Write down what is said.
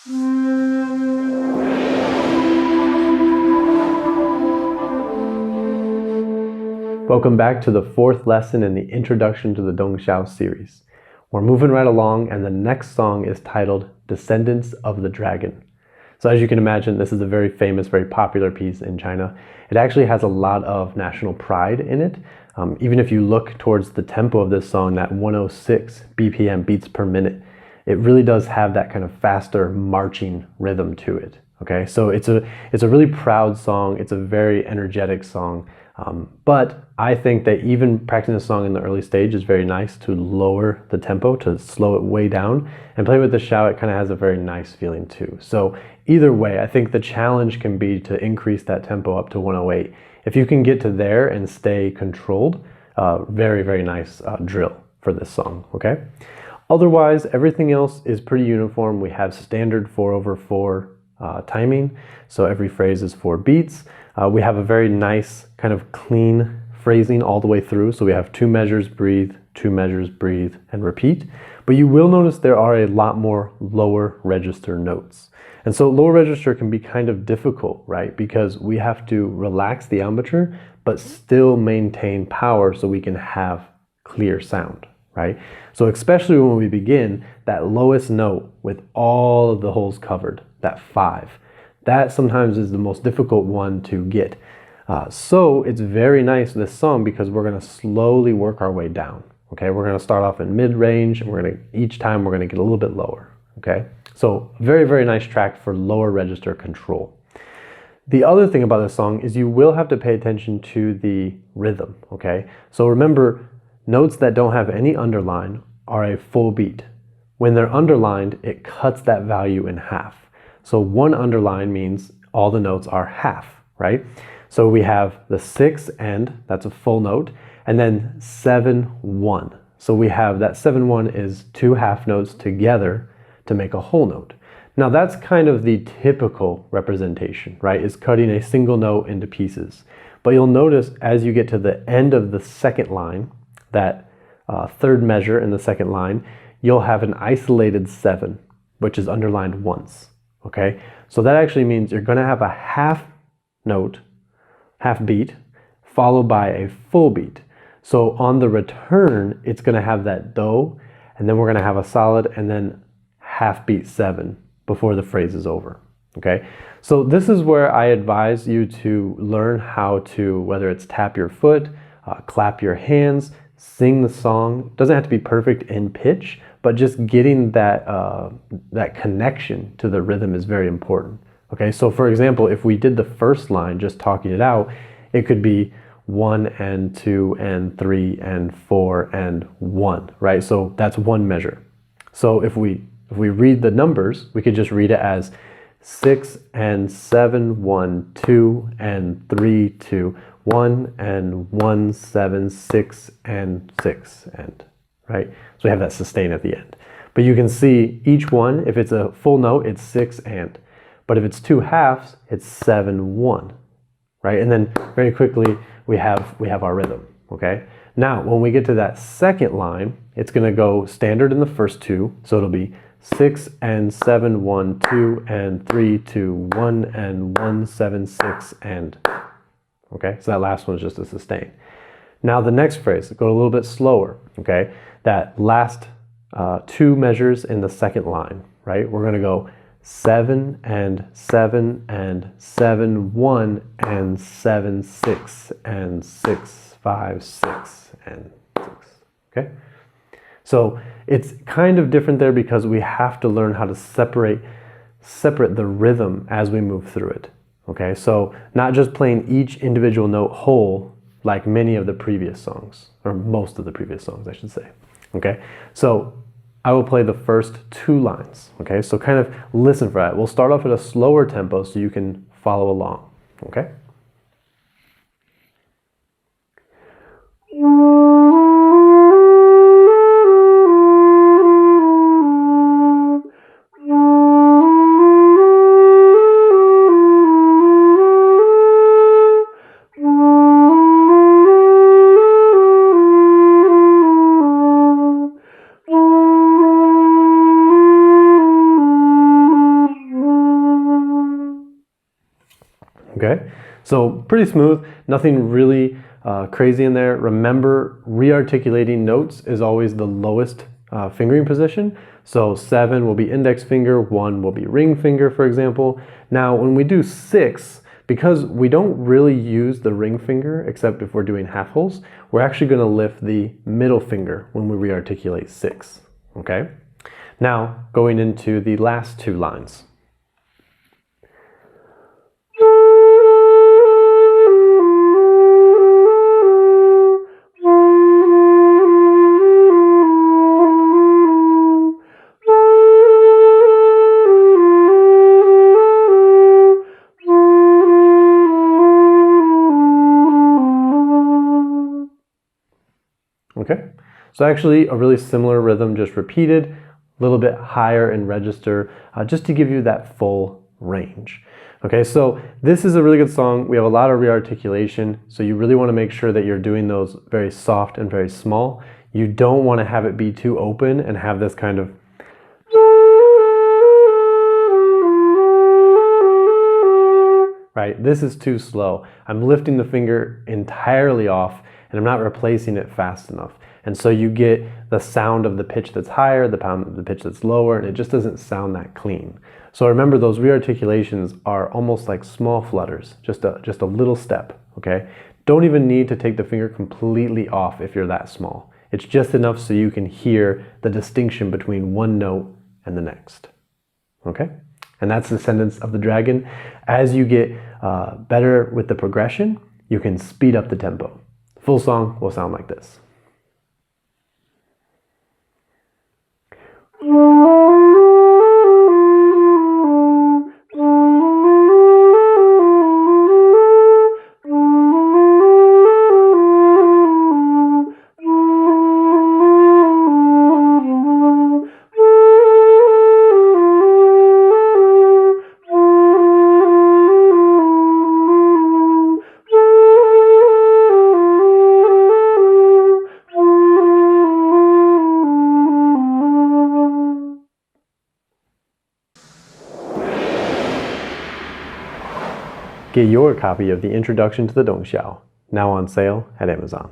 Welcome back to the fourth lesson in the Introduction to the Dongxiao series. We're moving right along, and the next song is titled Descendants of the Dragon. So as you can imagine, this is a very famous, very popular piece in China. It actually has a lot of national pride in it. Even if you look towards the tempo of this song, that 106 BPM, beats per minute, it really does have that kind of faster marching rhythm to it. Okay, so it's a really proud song. It's a very energetic song. But I think that even practicing a song in the early stage is very nice to lower the tempo, to slow it way down, and play with the xiao. It kind of has a very nice feeling too. So either way, I think the challenge can be to increase that tempo up to 108. If you can get to there and stay controlled, very, very nice drill for this song, okay? Otherwise, everything else is pretty uniform. We have standard 4/4 timing, so every phrase is 4 beats. We have a very nice kind of clean phrasing all the way through. So we have 2 measures, breathe, 2 measures, breathe, and repeat. But you will notice there are a lot more lower register notes. And so lower register can be kind of difficult, right? Because we have to relax the embouchure, but still maintain power so we can have clear sound, right? So especially when we begin, that lowest note with all of the holes covered, that 5. That sometimes is the most difficult one to get. So it's very nice, this song, because we're going to slowly work our way down. Okay, we're going to start off in mid-range, and each time we're going to get a little bit lower. Okay, so very, very nice track for lower register control. The other thing about this song is you will have to pay attention to the rhythm. Okay, so remember, notes that don't have any underline are a full beat. When they're underlined, it cuts that value in half. So 1 underline means all the notes are half, right? So we have the 6 end, that's a full note, and then 7/1. So we have that 7/1 is 2 half notes together to make a whole note. Now that's kind of the typical representation, right? Is cutting a single note into pieces. But you'll notice as you get to the end of the second line, that third measure in the second line, you'll have an isolated 7, which is underlined once. Okay, so that actually means you're going to have a half note, half beat, followed by a full beat. So on the return, it's going to have that do, and then we're going to have a solid, and then half beat 7 before the phrase is over. Okay, so this is where I advise you to learn how to, whether it's tap your foot, clap your hands, sing the song. It doesn't have to be perfect in pitch, but just getting that that connection to the rhythm is very important. Okay, so for example, if we did the first line just talking it out, it could be 1 and 2 and 3 and 4 and 1, right? So that's 1 measure. So if we read the numbers, we could just read it as 6 and 7, 1, 2 and 3, 2, 1 and 1, 7, 6 and 6 and, right? So we have that sustain at the end. But you can see each one, if it's a full note, it's 6 and. But if it's 2 halves, it's 7/1, right? And then very quickly we have our rhythm, okay? Now, when we get to that second line, it's going to go standard in the first 2. So it'll be 6 and 7, 1, 2 and 3, 2, 1 and 1, 7, 6 and. Okay, so that last one is just a sustain. Now the next phrase, go a little bit slower, okay? That last 2 measures in the second line, right? We're going to go 7 and 7 and 7, 1 and 7, 6 and 6, 5, 6 and 6, okay? So it's kind of different there because we have to learn how to separate the rhythm as we move through it. Okay, so not just playing each individual note whole like many of the previous songs, or most of the previous songs, I should say. Okay, so I will play the first 2 lines. Okay, so kind of listen for that. We'll start off at a slower tempo so you can follow along. Okay. Okay, so pretty smooth, nothing really crazy in there. Remember, rearticulating notes is always the lowest fingering position. So 7 will be index finger, 1 will be ring finger, for example. Now, when we do 6, because we don't really use the ring finger, except if we're doing half holes, we're actually going to lift the middle finger when we rearticulate 6. Okay? Now, going into the last 2 lines. Okay, so actually a really similar rhythm, just repeated, a little bit higher in register, just to give you that full range. Okay, so this is a really good song. We have a lot of rearticulation, so you really want to make sure that you're doing those very soft and very small. You don't want to have it be too open and have this kind of right? This is too slow. I'm lifting the finger entirely off and I'm not replacing it fast enough. And so you get the sound of the pitch that's higher, the pound of the pitch that's lower, and it just doesn't sound that clean. So remember, those rearticulations are almost like small flutters, just a little step, okay? Don't even need to take the finger completely off if you're that small. It's just enough so you can hear the distinction between one note and the next, okay? And that's Descendants of the Dragon. As you get better with the progression, you can speed up the tempo. Full song will sound like this. Get your copy of the Introduction to the Dongxiao, now on sale at Amazon.